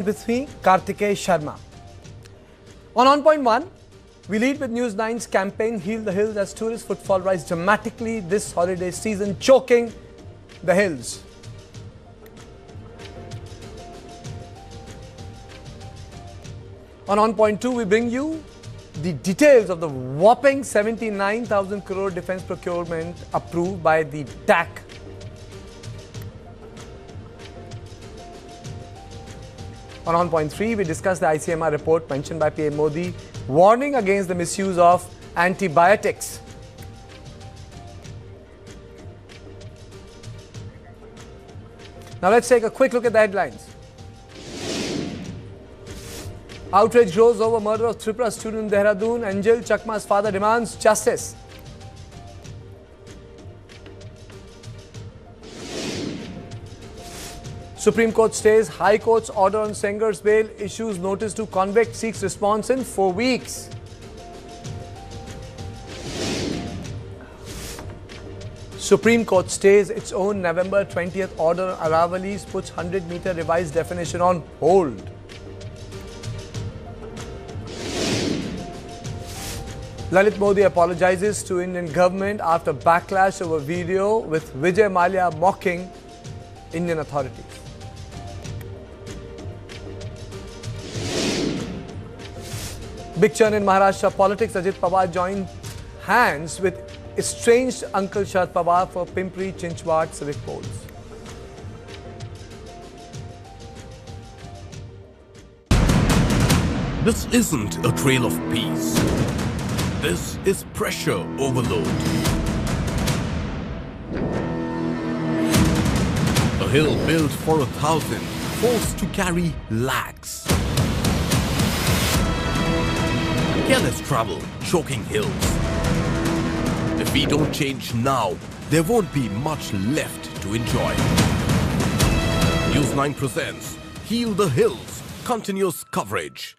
With me, Kartikeya Sharma. On 1.1, we lead with News9's campaign Heal the Hills as tourist footfall rise dramatically this holiday season, choking the hills. On 1.2, we bring you the details of the whopping 79,000 crore defense procurement approved by the DAC. On 1.3, we discuss the ICMR report mentioned by PM Modi, warning against the misuse of antibiotics. Now let's take a quick look at the headlines. Outrage grows over murder of Tripura student in Dehradun. Anjal Chakma's father demands justice. Supreme Court stays High Court's order on Sengar's bail, issues notice to convict, seeks response in 4 weeks. Supreme Court stays its own November 20th order. Aravali's puts 100-meter revised definition on hold. Lalit Modi apologizes to Indian government after backlash over video with Vijay Mallya mocking Indian authorities. Big churn in Maharashtra politics. Ajit Pawar joined hands with estranged Uncle Sharad Pawar for Pimpri Chinchwad civic polls. This isn't a trail of peace. This is pressure overload. A hill built for 1,000, forced to carry lakhs. Careless travel, choking hills. If we don't change now, there won't be much left to enjoy. News9 presents Heal the Hills, continuous coverage.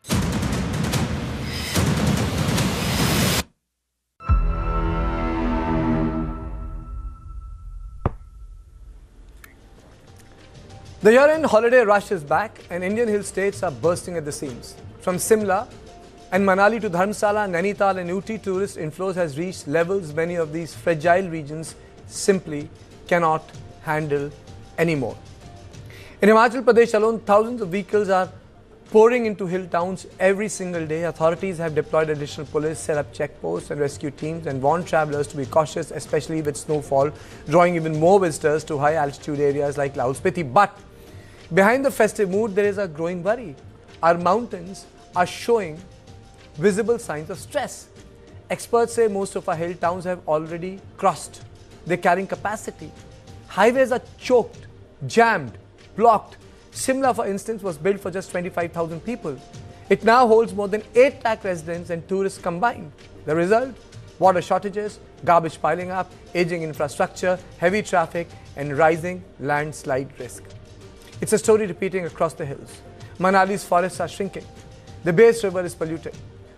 The year-end holiday rush is back and Indian hill states are bursting at the seams. From Shimla and Manali to Dharamshala, Nainital and Ooty, tourist inflows has reached levels many of these fragile regions simply cannot handle anymore. In HIMACHAL Pradesh alone, thousands of vehicles are pouring into hill towns every single day. Authorities have deployed additional police, set up checkposts and rescue teams and warned travellers to be cautious, especially with snowfall, drawing even more visitors to high altitude areas like Lahaul Spiti. But behind the festive mood, there is a growing worry. Our mountains are showing visible signs of stress. Experts say most of our hill towns have already crossed their carrying capacity. Highways are choked, jammed, blocked. Shimla, for instance, was built for just 25,000 people. It now holds more than 8 lakh residents and tourists combined. The result? Water shortages, garbage piling up, aging infrastructure, heavy traffic and rising landslide risk. It's a story repeating across the hills. Manali's forests are shrinking. The Base River is polluted.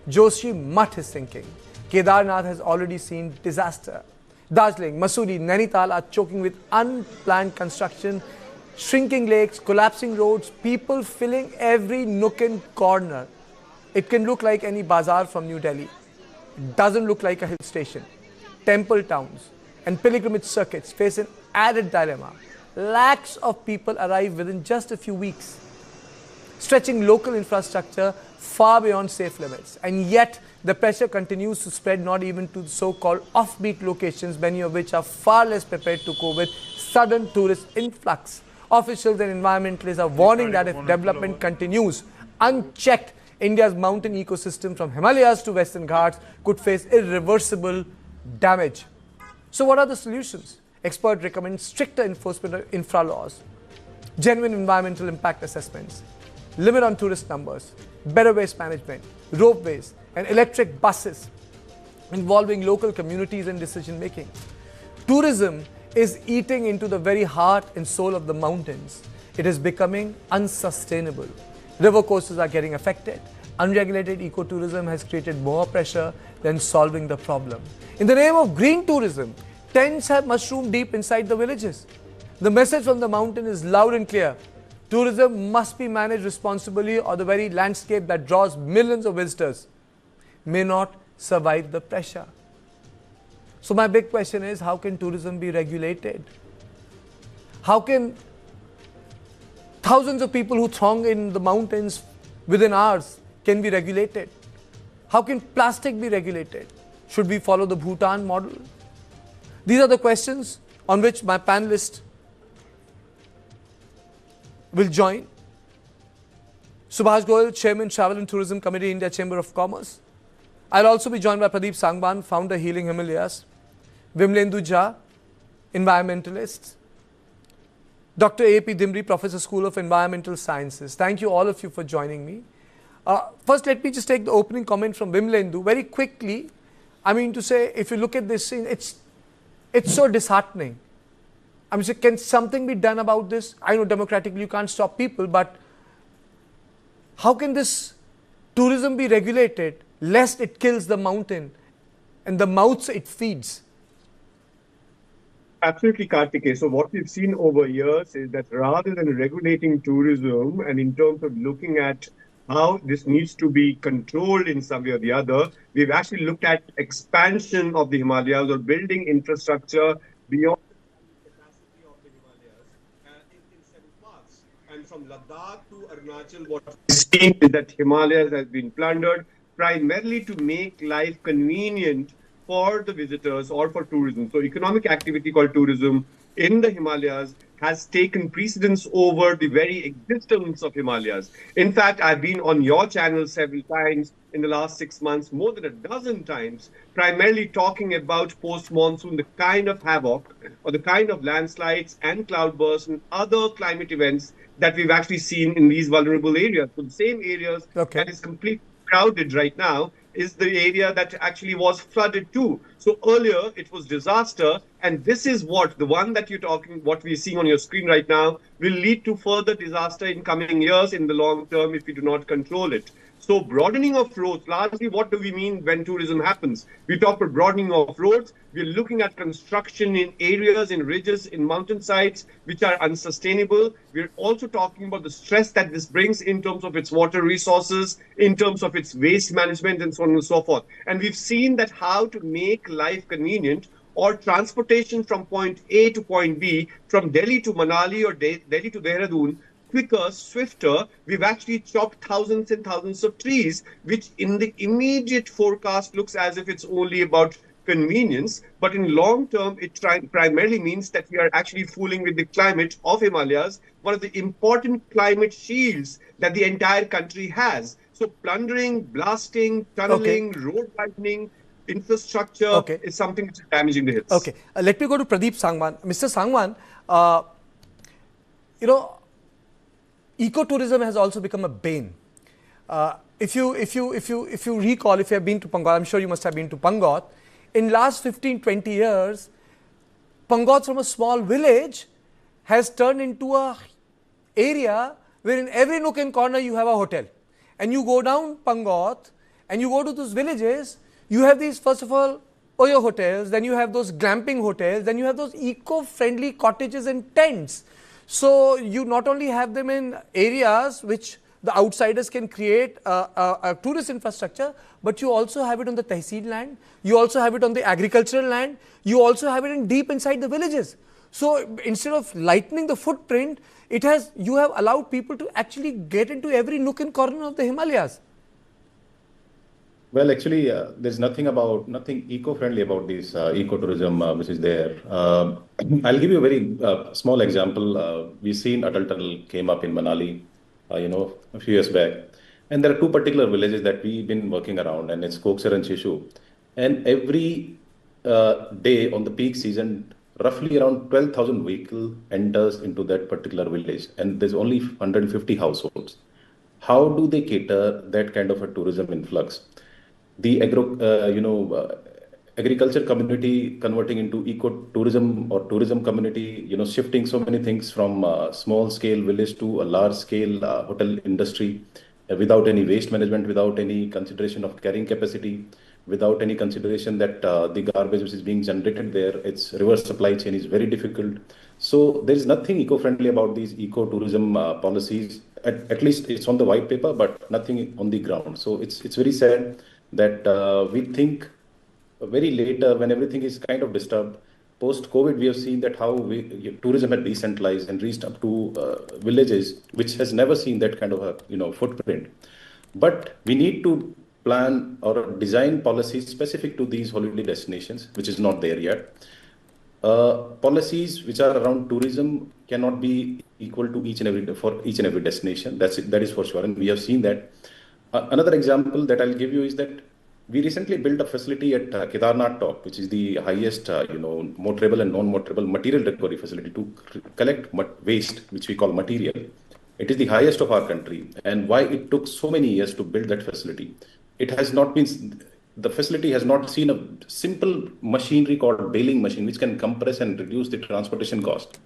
Joshi Mutt is sinking. Kedarnath has already seen disaster. Darjeeling, Mussoorie, Nainital are choking with unplanned construction, shrinking lakes, collapsing roads, people filling every nook and corner. It can look like any bazaar from New Delhi. It doesn't look like a hill station. Temple towns and pilgrimage circuits face an added dilemma. Lakhs of people arrive within just a few weeks, stretching local infrastructure far beyond safe limits. And yet, the pressure continues to spread not even to the so-called offbeat locations, many of which are far less prepared to cope with sudden tourist influx. Officials and environmentalists are warning that if development continues unchecked, India's mountain ecosystem from Himalayas to Western Ghats could face irreversible damage. So what are the solutions? Experts recommend stricter enforcement of infra laws, genuine environmental impact assessments, limit on tourist numbers, better waste management, ropeways and electric buses involving local communities and decision making. Tourism is eating into the very heart and soul of the mountains. It is becoming unsustainable. River courses are getting affected. Unregulated ecotourism has created more pressure than solving the problem. In the name of green tourism, tents have mushroomed deep inside the villages. The message from the mountain is loud and clear. tourism must be managed responsibly, or the very landscape that draws millions of visitors may not survive the pressure. So my big question is, how can tourism be regulated? How can thousands of people who throng in the mountains within hours can be regulated? How can plastic be regulated? Should we follow the Bhutan model? These are the questions on which my panelists will join. Subhash Goyal, Chairman, Travel and Tourism Committee, India Chamber of Commerce. I'll also be joined by Pradeep Sangwan, Founder, Healing Himalayas. Vimlendu Jha, environmentalist. Dr. A.P. Dimri, Professor, School of Environmental Sciences. Thank you all of you for joining me. First, let me just take the opening comment from Vimlendu very quickly. I mean to say, if you look at this scene, it's so disheartening. I mean, can something be done about this? I know democratically you can't stop people, but how can this tourism be regulated lest it kills the mountain and the mouths it feeds? Absolutely, Kartikeya. So what we've seen over years is that rather than regulating tourism and in terms of looking at how this needs to be controlled in some way or the other, we've actually looked at expansion of the Himalayas or building infrastructure beyond the capacity of the Himalayas in seven parts. And from Ladakh to Arunachal, what we've seen is that Himalayas has been plundered primarily to make life convenient for the visitors or for tourism. So economic activity called tourism in the Himalayas has taken precedence over the very existence of Himalayas. In fact, I've been on your channel several times in the last 6 months, more than a dozen times, primarily talking about post-monsoon, the kind of havoc or the kind of landslides and cloudbursts and other climate events that we've actually seen in these vulnerable areas. So the same areas that is completely crowded right now is the area that actually was flooded too. So earlier it was disaster, and this is what the one that you're talking, what we're seeing on your screen right now, will lead to further disaster in coming years in the long term if we do not control it. So broadening of roads, largely what do we mean when tourism happens? We talk about broadening of roads. We're looking at construction in areas, in ridges, in mountainsides, which are unsustainable. We're also talking about the stress that this brings in terms of its water resources, in terms of its waste management, and so on and so forth. And we've seen that how to make life convenient or transportation from point A to point B, from Delhi to Manali or Delhi to Dehradun, quicker, swifter. We've actually chopped thousands and thousands of trees, which in the immediate forecast looks as if it's only about convenience, but in long term, it primarily means that we are actually fooling with the climate of Himalayas, one of the important climate shields that the entire country has. So plundering, blasting, tunneling, road widening, infrastructure is something which is damaging the hills. Let me go to Pradeep Sangwan. Mr. Sangwan, you know, ecotourism has also become a bane. If you recall, if you have been to Pangot, I'm sure you must have been to Pangot. In last 15-20 years, Pangot from a small village has turned into a area where in every nook and corner you have a hotel. And you go down Pangot and you go to those villages, you have these, first of all, Oyo hotels, then you have those glamping hotels, then you have those eco-friendly cottages and tents. So you not only have them in areas which the outsiders can create a tourist infrastructure, but you also have it on the tehsil land, you also have it on the agricultural land, you also have it in deep inside the villages. So instead of lightening the footprint, you have allowed people to actually get into every nook and corner of the Himalayas. Well, actually, there's nothing eco-friendly about this ecotourism which is there. I'll give you a very small example. We've seen Atal Tunnel came up in Manali, a few years back. And there are two particular villages that we've been working around, and it's CHOKES and Shishu. And every day on the peak season, roughly around 12,000 vehicles enters into that particular village, and there's only 150 households. How do they cater that kind of a tourism influx? The agriculture community converting into ecotourism or tourism community, shifting so many things from small scale village to a large scale hotel industry without any waste management, without any consideration of carrying capacity, without any consideration that the garbage which is being generated there, its reverse supply chain is very difficult. So there is nothing eco-friendly about these eco-tourism policies. At least it's on the white paper, but nothing on the ground. So it's very sad that we think very later when everything is kind of disturbed. Post-COVID, we have seen that how tourism had decentralized and reached up to villages, which has never seen that kind of a footprint. But we need to plan or design policies specific to these holiday destinations, which is not there yet. Policies which are around tourism cannot be equal to each and every destination. That is for sure, and we have seen that. Another example that I'll give you is that we recently built a facility at Kedarnath Top, which is the highest, motorable and non-motorable material recovery facility to collect waste, which we call material. It is the highest of our country, and why it took so many years to build that facility. The facility has not seen a simple machinery called baling machine, which can compress and reduce the transportation cost.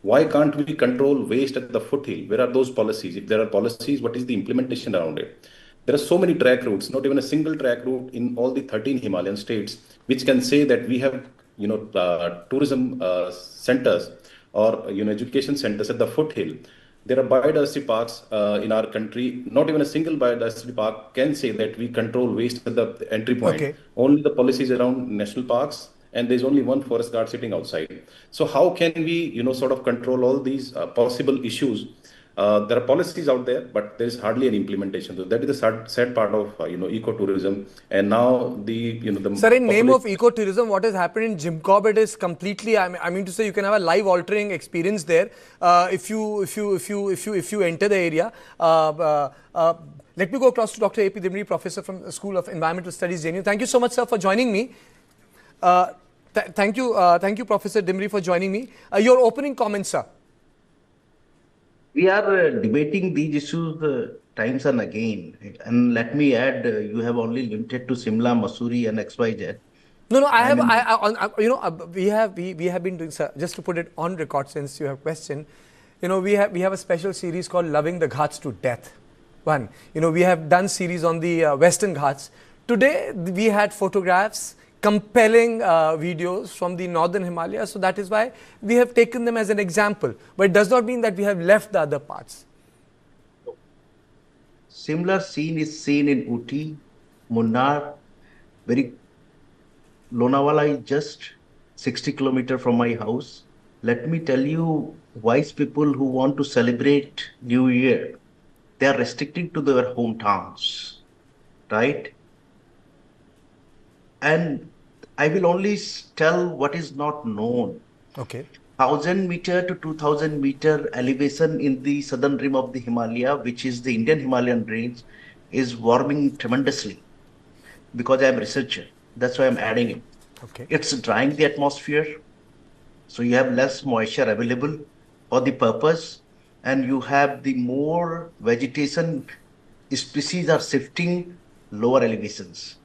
Why can't we control waste at the foothill? Where are those policies? If there are policies, what is the implementation around it? There are so many track routes, not even a single track route in all the 13 Himalayan states, which can say that we have, tourism centers or, education centers at the foothill. There are biodiversity parks in our country. Not even a single biodiversity park can say that we control waste at the entry point. Okay. Only the policies around national parks, and there's only one forest guard sitting outside. So how can we, sort of control all these possible issues? There are policies out there, but there is hardly any implementation. So that is the sad part of ecotourism. And now Sir, in name of ecotourism, what has happened in Jim Corbett is completely. I mean to say, you can have a life altering experience there if you enter the area. Let me go across to Dr. A.P. Dimri, Professor from the School of Environmental Studies, JNU. Thank you so much, sir, for joining me. Thank you, Professor Dimri, for joining me. Your opening comments, sir. We are debating these issues times and again. And let me add, you have only limited to Shimla, Mussoorie and XYZ. No, we have been doing, sir, just to put it on record since you have questioned, we have a special series called Loving the Ghats to Death. We have done series on the Western Ghats. Today, we had photographs, compelling videos from the Northern Himalayas. So that is why we have taken them as an example. But it does not mean that we have left the other parts. Similar scene is seen in Ooty, Munnar, Lonavala is just 60 kilometers from my house. Let me tell you, wise people who want to celebrate New Year, they are restricting to their hometowns, right? And I will only tell what is not known. Okay. 1,000 meter to 2,000 meter elevation in the southern rim of the Himalaya, which is the Indian Himalayan range, is warming tremendously. Because I am a researcher, that's why I'm adding it. Okay. It's drying the atmosphere, so you have less moisture available for the purpose, and you have the more vegetation species are shifting lower elevations.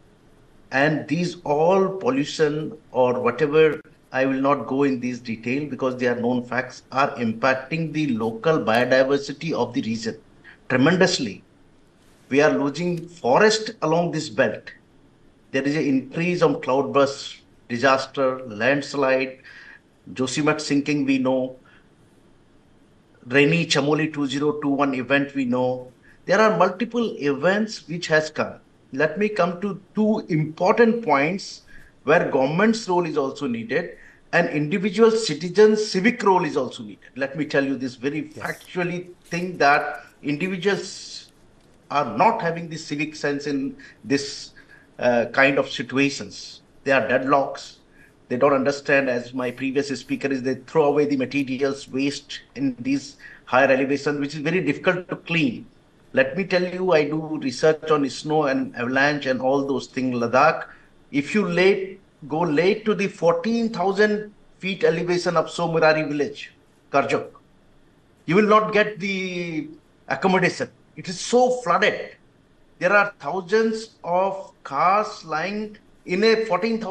And these all pollution or whatever, I will not go in these detail because they are known facts, are impacting the local biodiversity of the region tremendously. We are losing forest along this belt. There is an increase of cloudburst, disaster, landslide, Josimat sinking we know, rainy Chamoli 2021 event we know. There are multiple events which has come. Let me come to two important points where government's role is also needed and individual citizens' civic role is also needed. Let me tell you this very factually thing that individuals are not having the civic sense in this kind of situations. They are deadlocks. They don't understand, as my previous speaker is, they throw away the materials, waste in these higher elevations, which is very difficult to clean. Let me tell you, I do research on snow and avalanche and all those things. Ladakh, if you go late to the 14,000 feet elevation of Somurari village, Karjok, you will not get the accommodation. It is so flooded. There are thousands of cars lying in a 14,000